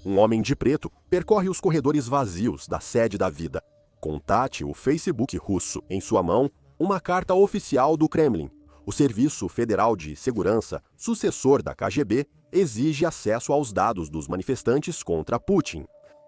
Um homem de preto percorre os corredores vazios da sede da vida. Contate o Facebook russo. Em sua mão, uma carta oficial do Kremlin. O Serviço Federal de Segurança, sucessor da KGB, exige acesso aos dados dos manifestantes contra Putin.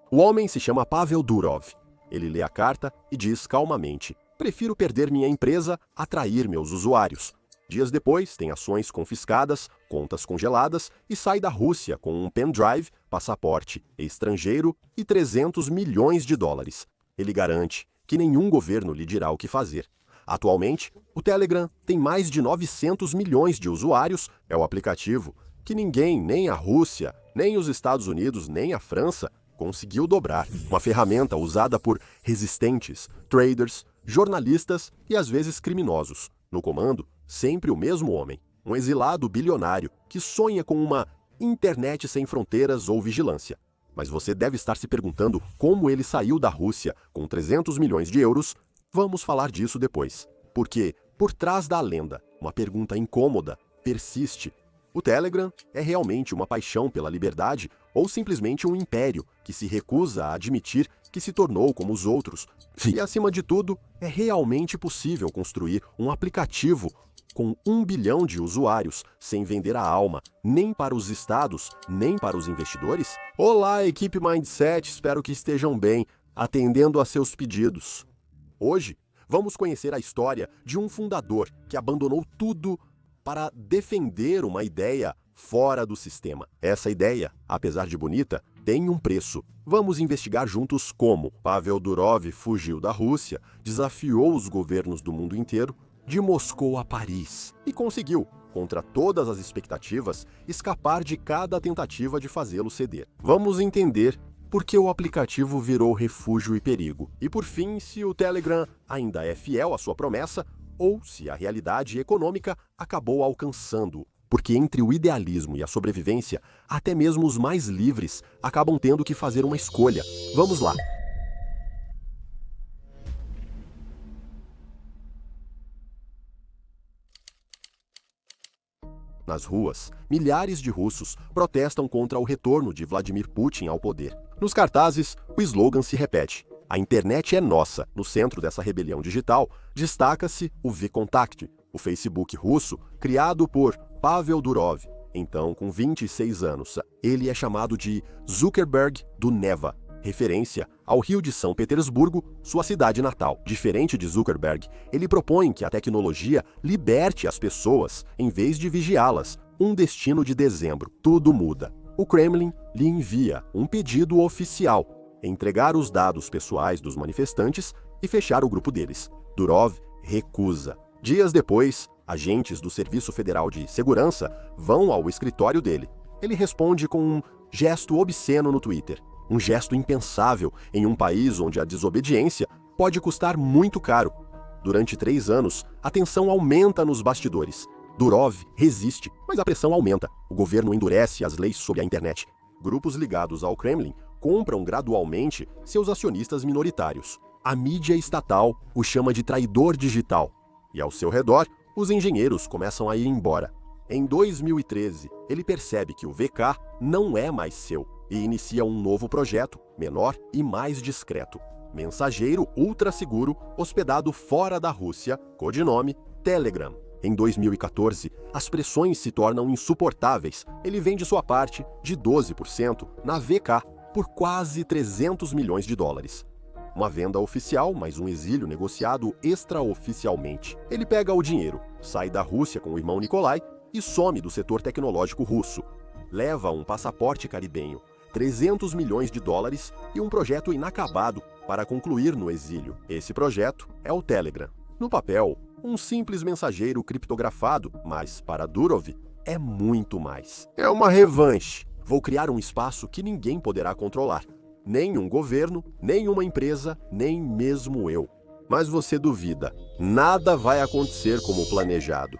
O homem se chama Pavel Durov. Ele lê a carta e diz calmamente: "Prefiro perder minha empresa a trair meus usuários." Dias depois, tem ações confiscadas, contas congeladas e sai da Rússia com um pendrive, passaporte estrangeiro e 300 milhões de dólares. Ele garante que nenhum governo lhe dirá o que fazer. Atualmente, o Telegram tem mais de 900 milhões de usuários, é o aplicativo que ninguém, nem a Rússia, nem os Estados Unidos, nem a França, conseguiu dobrar. Uma ferramenta usada por resistentes, traders, jornalistas e às vezes criminosos. No comando, sempre o mesmo homem, um exilado bilionário que sonha com uma internet sem fronteiras ou vigilância. Mas você deve estar se perguntando como ele saiu da Rússia com 300 milhões de euros. Vamos falar disso depois. Porque, por trás da lenda, uma pergunta incômoda persiste. O Telegram é realmente uma paixão pela liberdade ou simplesmente um império que se recusa a admitir que se tornou como os outros? E, acima de tudo, é realmente possível construir um aplicativo com 1 bilhão de usuários sem vender a alma, nem para os estados, nem para os investidores? Olá, equipe Mindset, espero que estejam bem, atendendo a seus pedidos. Hoje, vamos conhecer a história de um fundador que abandonou tudo para defender uma ideia fora do sistema. Essa ideia, apesar de bonita, tem um preço. Vamos investigar juntos como Pavel Durov fugiu da Rússia, desafiou os governos do mundo inteiro, de Moscou a Paris, e conseguiu, contra todas as expectativas, escapar de cada tentativa de fazê-lo ceder. Vamos entender por que o aplicativo virou refúgio e perigo. E por fim, se o Telegram ainda é fiel à sua promessa, ou se a realidade econômica acabou alcançando-o. Porque entre o idealismo e a sobrevivência, até mesmo os mais livres acabam tendo que fazer uma escolha. Vamos lá! Nas ruas, milhares de russos protestam contra o retorno de Vladimir Putin ao poder. Nos cartazes, o slogan se repete: "A internet é nossa." No centro dessa rebelião digital, destaca-se o VKontakte, o Facebook russo criado por Pavel Durov. Então, com 26 anos, ele é chamado de Zuckerberg do Neva, referência ao Rio de São Petersburgo, sua cidade natal. Diferente de Zuckerberg, ele propõe que a tecnologia liberte as pessoas em vez de vigiá-las. Um destino de dezembro. Tudo muda. O Kremlin lhe envia um pedido oficial: entregar os dados pessoais dos manifestantes e fechar o grupo deles. Durov recusa. Dias depois, agentes do Serviço Federal de Segurança vão ao escritório dele. Ele responde com um gesto obsceno no Twitter. Um gesto impensável em um país onde a desobediência pode custar muito caro. Durante 3 anos, a tensão aumenta nos bastidores. Durov resiste, mas a pressão aumenta. O governo endurece as leis sobre a internet. Grupos ligados ao Kremlin compram gradualmente seus acionistas minoritários. A mídia estatal o chama de traidor digital. E ao seu redor, os engenheiros começam a ir embora. Em 2013, ele percebe que o VK não é mais seu e inicia um novo projeto, menor e mais discreto. Mensageiro ultra seguro, hospedado fora da Rússia, codinome Telegram. Em 2014, as pressões se tornam insuportáveis. Ele vende sua parte de 12% na VK por quase 300 milhões de dólares. Uma venda oficial, mas um exílio negociado extraoficialmente. Ele pega o dinheiro, sai da Rússia com o irmão Nikolai e some do setor tecnológico russo. Leva um passaporte caribenho, 300 milhões de dólares e um projeto inacabado para concluir no exílio. Esse projeto é o Telegram. No papel, um simples mensageiro criptografado, mas para Durov é muito mais. É uma revanche. Vou criar um espaço que ninguém poderá controlar. Nem um governo, nem uma empresa, nem mesmo eu. Mas você duvida. Nada vai acontecer como planejado.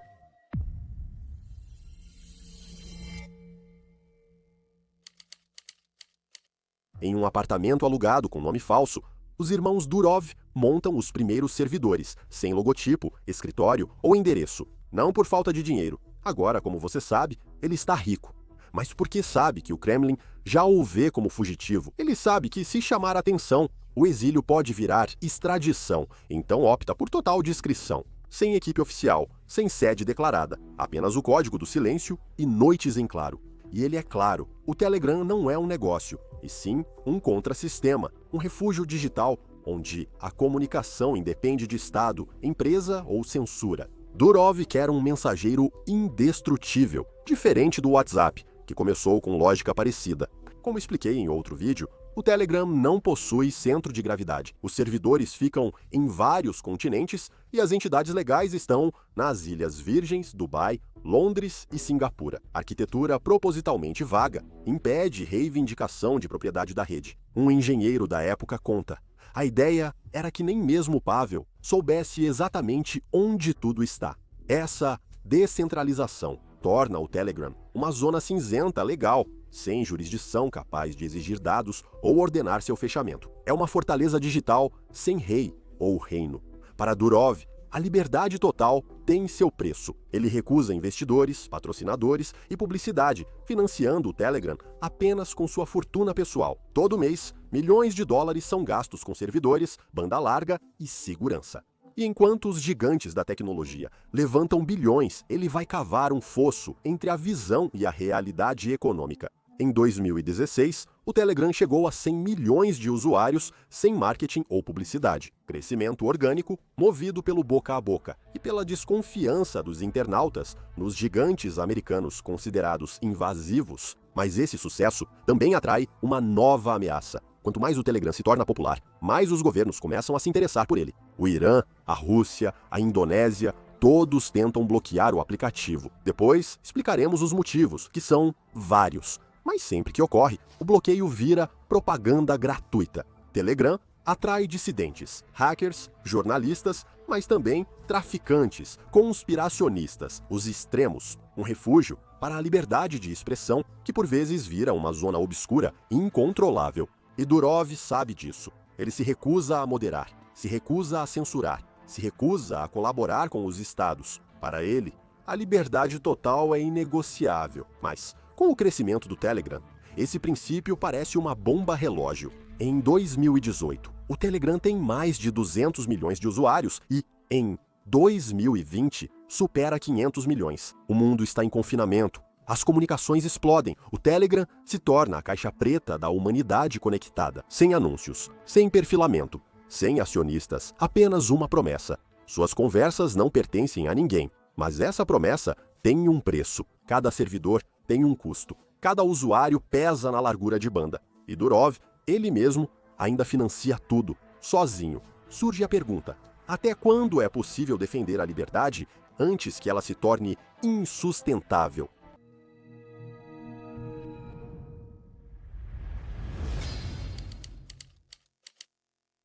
Em um apartamento alugado com nome falso, os irmãos Durov montam os primeiros servidores, sem logotipo, escritório ou endereço. Não por falta de dinheiro. Agora, como você sabe, ele está rico. mas porque sabe que o Kremlin já o vê como fugitivo. Ele sabe que, se chamar atenção, o exílio pode virar extradição, então opta por total discrição. Sem equipe oficial, sem sede declarada, apenas o código do silêncio e noites em claro. E ele é claro, o Telegram não é um negócio, e sim um contrassistema, um refúgio digital onde a comunicação independe de Estado, empresa ou censura. Durov quer um mensageiro indestrutível, diferente do WhatsApp, que começou com lógica parecida. Como expliquei em outro vídeo, o Telegram não possui centro de gravidade. Os servidores ficam em vários continentes e as entidades legais estão nas Ilhas Virgens, Dubai, Londres e Singapura. Arquitetura propositalmente vaga impede reivindicação de propriedade da rede. Um engenheiro da época conta: a ideia era que nem mesmo Pavel soubesse exatamente onde tudo está. Essa descentralização torna o Telegram uma zona cinzenta legal, sem jurisdição capaz de exigir dados ou ordenar seu fechamento. É uma fortaleza digital sem rei ou reino. Para Durov, a liberdade total tem seu preço. Ele recusa investidores, patrocinadores e publicidade, financiando o Telegram apenas com sua fortuna pessoal. Todo mês, milhões de dólares são gastos com servidores, banda larga e segurança. E enquanto os gigantes da tecnologia levantam bilhões, ele vai cavar um fosso entre a visão e a realidade econômica. Em 2016, o Telegram chegou a 100 milhões de usuários sem marketing ou publicidade. Crescimento orgânico, movido pelo boca a boca e pela desconfiança dos internautas nos gigantes americanos considerados invasivos. Mas esse sucesso também atrai uma nova ameaça. Quanto mais o Telegram se torna popular, mais os governos começam a se interessar por ele. O Irã, a Rússia, a Indonésia, todos tentam bloquear o aplicativo. Depois, explicaremos os motivos, que são vários. Mas sempre que ocorre, o bloqueio vira propaganda gratuita. Telegram atrai dissidentes, hackers, jornalistas, mas também traficantes, conspiracionistas, os extremos, um refúgio para a liberdade de expressão que por vezes vira uma zona obscura e incontrolável. E Durov sabe disso. Ele se recusa a moderar, se recusa a censurar, se recusa a colaborar com os estados. Para ele, a liberdade total é inegociável, mas com o crescimento do Telegram, esse princípio parece uma bomba relógio. Em 2018, o Telegram tem mais de 200 milhões de usuários e, em 2020, supera 500 milhões. O mundo está em confinamento, as comunicações explodem, o Telegram se torna a caixa preta da humanidade conectada, sem anúncios, sem perfilamento, sem acionistas, apenas uma promessa. Suas conversas não pertencem a ninguém, mas essa promessa tem um preço. Cada servidor tem um custo. Cada usuário pesa na largura de banda. E Durov, ele mesmo, ainda financia tudo, sozinho. Surge a pergunta: até quando é possível defender a liberdade antes que ela se torne insustentável?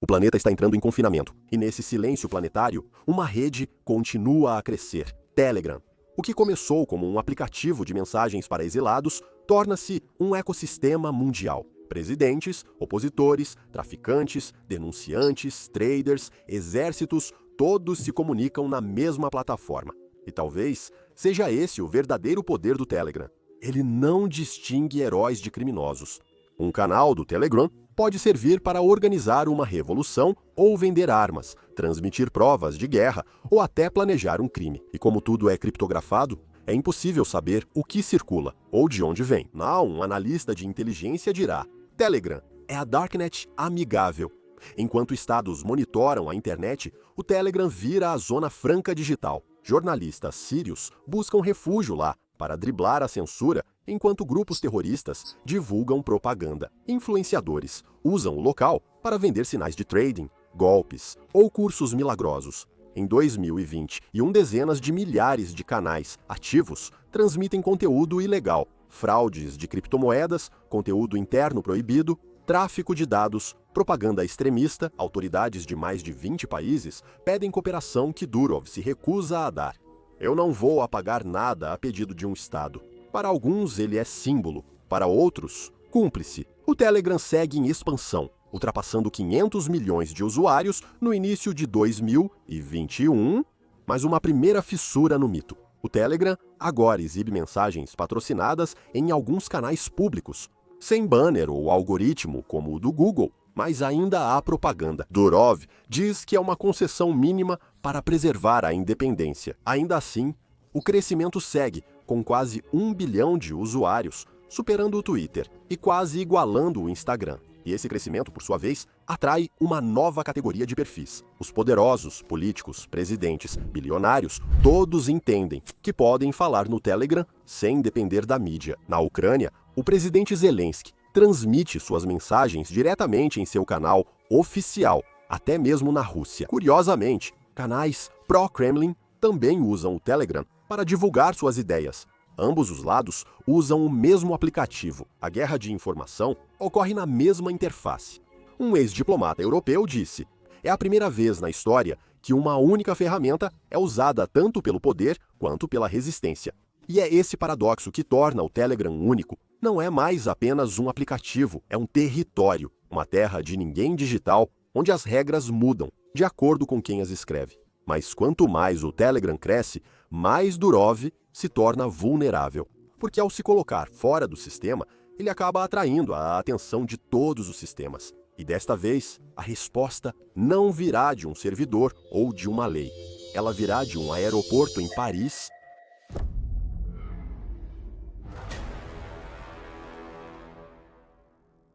O planeta está entrando em confinamento, e nesse silêncio planetário, uma rede continua a crescer: Telegram. O que começou como um aplicativo de mensagens para exilados torna-se um ecossistema mundial. Presidentes, opositores, traficantes, denunciantes, traders, exércitos, todos se comunicam na mesma plataforma. E talvez seja esse o verdadeiro poder do Telegram. Ele não distingue heróis de criminosos. Um canal do Telegram pode servir para organizar uma revolução ou vender armas, transmitir provas de guerra ou até planejar um crime. E como tudo é criptografado, é impossível saber o que circula ou de onde vem. Não, um analista de inteligência dirá: Telegram é a Darknet amigável. Enquanto estados monitoram a internet, o Telegram vira a zona franca digital. Jornalistas sírios buscam refúgio lá para driblar a censura, enquanto grupos terroristas divulgam propaganda. Influenciadores usam o local para vender sinais de trading, golpes ou cursos milagrosos. Em 2020, dezenas de milhares de canais ativos transmitem conteúdo ilegal, fraudes de criptomoedas, conteúdo interno proibido, tráfico de dados, propaganda extremista. Autoridades de mais de 20 países pedem cooperação que Durov se recusa a dar. Eu não vou apagar nada a pedido de um Estado. Para alguns ele é símbolo, para outros, cúmplice. O Telegram segue em expansão, ultrapassando 500 milhões de usuários no início de 2021, mas uma primeira fissura no mito. O Telegram agora exibe mensagens patrocinadas em alguns canais públicos, sem banner ou algoritmo como o do Google, mas ainda há propaganda. Durov diz que é uma concessão mínima para preservar a independência. Ainda assim, o crescimento segue, com quase 1 bilhão de usuários, superando o Twitter e quase igualando o Instagram. E esse crescimento, por sua vez, atrai uma nova categoria de perfis. Os poderosos, políticos, presidentes, bilionários, todos entendem que podem falar no Telegram sem depender da mídia. Na Ucrânia, o presidente Zelensky transmite suas mensagens diretamente em seu canal oficial, até mesmo na Rússia. Curiosamente, canais pró-Kremlin também usam o Telegram para divulgar suas ideias. Ambos os lados usam o mesmo aplicativo. A guerra de informação ocorre na mesma interface. Um ex-diplomata europeu disse: é a primeira vez na história que uma única ferramenta é usada tanto pelo poder quanto pela resistência. E é esse paradoxo que torna o Telegram único. Não é mais apenas um aplicativo, é um território, uma terra de ninguém digital, onde as regras mudam, de acordo com quem as escreve. Mas quanto mais o Telegram cresce, mais Durov se torna vulnerável. Porque ao se colocar fora do sistema, ele acaba atraindo a atenção de todos os sistemas. E desta vez, a resposta não virá de um servidor ou de uma lei. Ela virá de um aeroporto em Paris.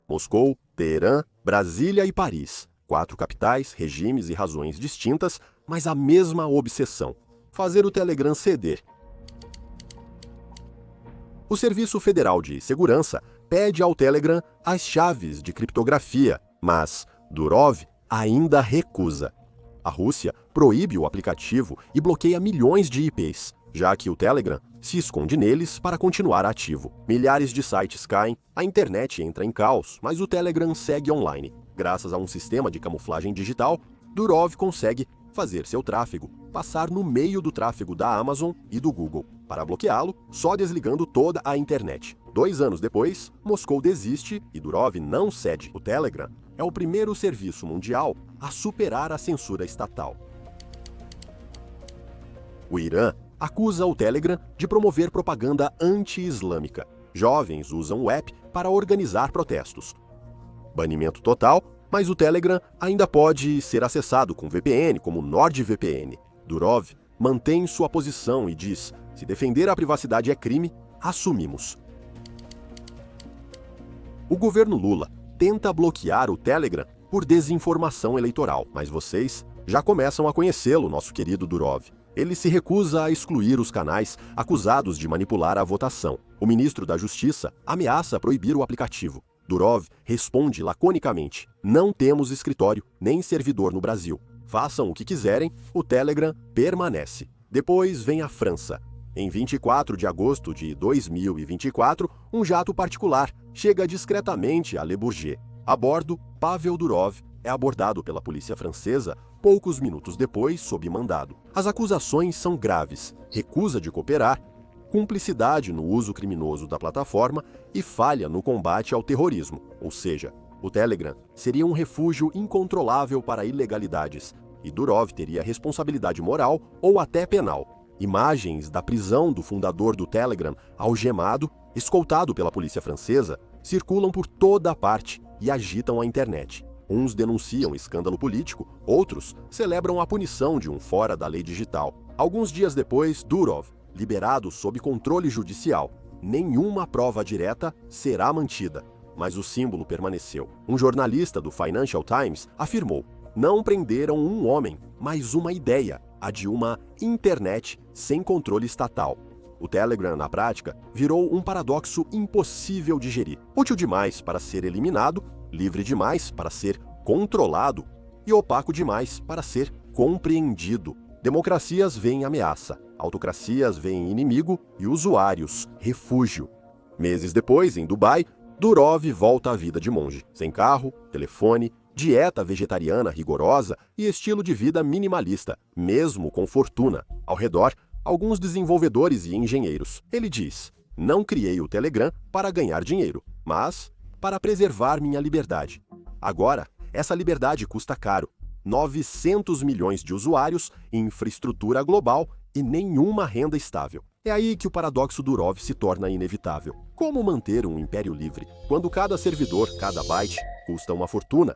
Moscou, Teherã, Brasília e Paris. 4 capitais, regimes e razões distintas, mas a mesma obsessão: fazer o Telegram ceder. O Serviço Federal de Segurança pede ao Telegram as chaves de criptografia, mas Durov ainda recusa. A Rússia proíbe o aplicativo e bloqueia milhões de IPs, já que o Telegram se esconde neles para continuar ativo. Milhares de sites caem, a internet entra em caos, mas o Telegram segue online. Graças a um sistema de camuflagem digital, Durov consegue fazer seu tráfego passar no meio do tráfego da Amazon e do Google. Para bloqueá-lo, só desligando toda a internet. 2 anos depois, Moscou desiste e Durov não cede. O Telegram é o primeiro serviço mundial a superar a censura estatal. O Irã acusa o Telegram de promover propaganda anti-islâmica. Jovens usam o app para organizar protestos. Banimento total, mas o Telegram ainda pode ser acessado com VPN, como NordVPN. Durov mantém sua posição e diz: se defender a privacidade é crime, assumimos. O governo Lula tenta bloquear o Telegram por desinformação eleitoral, mas vocês já começam a conhecê-lo, nosso querido Durov. Ele se recusa a excluir os canais acusados de manipular a votação. O ministro da Justiça ameaça proibir o aplicativo. Durov responde laconicamente: não temos escritório nem servidor no Brasil. Façam o que quiserem, o Telegram permanece. Depois vem a França. Em 24 de agosto de 2024, um jato particular chega discretamente a Le Bourget. A bordo, Pavel Durov é abordado pela polícia francesa poucos minutos depois, sob mandado. As acusações são graves: recusa de cooperar, cumplicidade no uso criminoso da plataforma e falha no combate ao terrorismo. Ou seja, o Telegram seria um refúgio incontrolável para ilegalidades, e Durov teria responsabilidade moral ou até penal. Imagens da prisão do fundador do Telegram, algemado, escoltado pela polícia francesa, circulam por toda a parte e agitam a internet. Uns denunciam escândalo político, outros celebram a punição de um fora da lei digital. Alguns dias depois, Durov, liberado sob controle judicial. Nenhuma prova direta será mantida, mas o símbolo permaneceu. Um jornalista do Financial Times afirmou: não prenderam um homem, mas uma ideia, a de uma internet sem controle estatal. O Telegram, na prática, virou um paradoxo impossível de gerir. Útil demais para ser eliminado, livre demais para ser controlado e opaco demais para ser compreendido. Democracias veem ameaça, autocracias veem inimigo e usuários refúgio. Meses depois, em Dubai, Durov volta à vida de monge, sem carro, telefone, dieta vegetariana rigorosa e estilo de vida minimalista, mesmo com fortuna. Ao redor, alguns desenvolvedores e engenheiros. Ele diz: não criei o Telegram para ganhar dinheiro, mas para preservar minha liberdade. Agora, essa liberdade custa caro. 900 milhões de usuários, infraestrutura global e nenhuma renda estável. É aí que o paradoxo Durov se torna inevitável. Como manter um império livre quando cada servidor, cada byte, custa uma fortuna?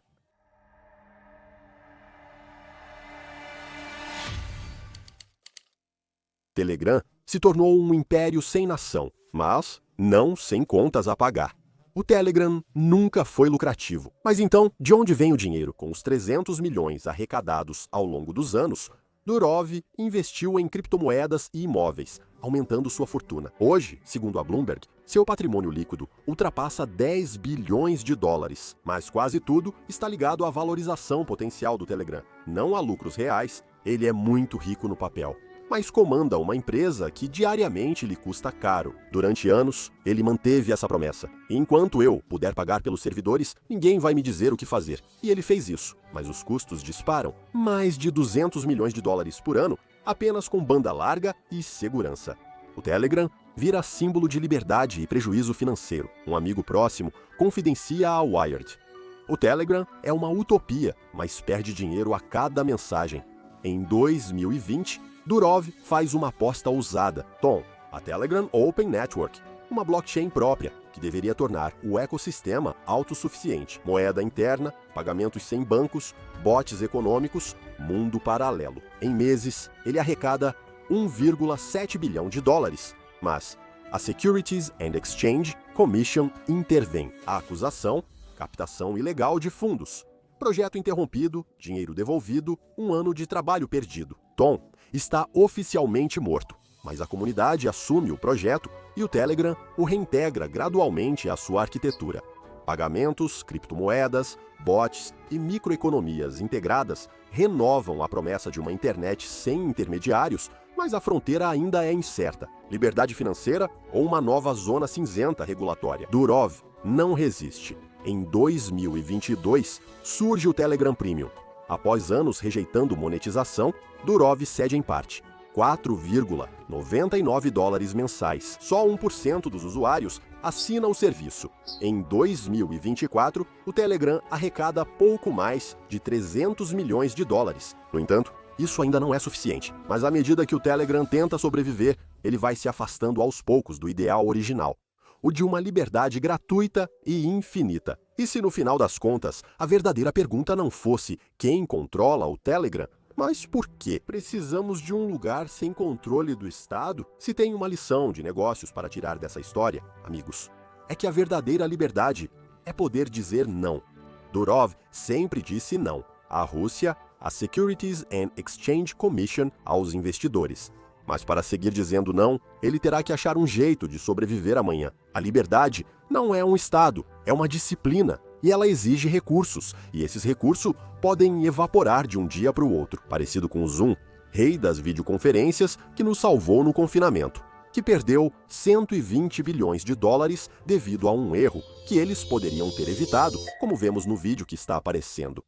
Telegram se tornou um império sem nação, mas não sem contas a pagar. O Telegram nunca foi lucrativo. Mas então, de onde vem o dinheiro? Com os 300 milhões arrecadados ao longo dos anos, Durov investiu em criptomoedas e imóveis, aumentando sua fortuna. Hoje, segundo a Bloomberg, seu patrimônio líquido ultrapassa 10 bilhões de dólares. Mas quase tudo está ligado à valorização potencial do Telegram. Não a lucros reais, ele é muito rico no papel, mas comanda uma empresa que diariamente lhe custa caro. Durante anos, ele manteve essa promessa. Enquanto eu puder pagar pelos servidores, ninguém vai me dizer o que fazer. E ele fez isso, mas os custos disparam. Mais de 200 milhões de dólares por ano, apenas com banda larga e segurança. O Telegram vira símbolo de liberdade e prejuízo financeiro. Um amigo próximo confidencia a Wired. O Telegram é uma utopia, mas perde dinheiro a cada mensagem. Em 2020, Durov faz uma aposta ousada. Tom, a Telegram Open Network, uma blockchain própria, que deveria tornar o ecossistema autossuficiente. Moeda interna, pagamentos sem bancos, bots econômicos, mundo paralelo. Em meses, ele arrecada 1,7 bilhão de dólares. Mas a Securities and Exchange Commission intervém. A acusação: captação ilegal de fundos. Projeto interrompido, dinheiro devolvido, um ano de trabalho perdido. Tom está oficialmente morto, mas a comunidade assume o projeto e o Telegram o reintegra gradualmente à sua arquitetura. Pagamentos, criptomoedas, bots e microeconomias integradas renovam a promessa de uma internet sem intermediários, mas a fronteira ainda é incerta. Liberdade financeira ou uma nova zona cinzenta regulatória? Durov não resiste. Em 2022, surge o Telegram Premium. Após anos rejeitando monetização, Durov cede em parte, 4,99 dólares mensais. Só 1% dos usuários assina o serviço. Em 2024, o Telegram arrecada pouco mais de 300 milhões de dólares. No entanto, isso ainda não é suficiente. Mas à medida que o Telegram tenta sobreviver, ele vai se afastando aos poucos do ideal original, o de uma liberdade gratuita e infinita. E se no final das contas, a verdadeira pergunta não fosse quem controla o Telegram, mas por quê? Precisamos de um lugar sem controle do Estado? Se tem uma lição de negócios para tirar dessa história, amigos, é que a verdadeira liberdade é poder dizer não. Durov sempre disse não à Rússia, à Securities and Exchange Commission, aos investidores. Mas para seguir dizendo não, ele terá que achar um jeito de sobreviver amanhã. A liberdade não é um estado, é uma disciplina. E ela exige recursos, e esses recursos podem evaporar de um dia para o outro. Parecido com o Zoom, rei das videoconferências, que nos salvou no confinamento, que perdeu 120 bilhões de dólares devido a um erro que eles poderiam ter evitado, como vemos no vídeo que está aparecendo.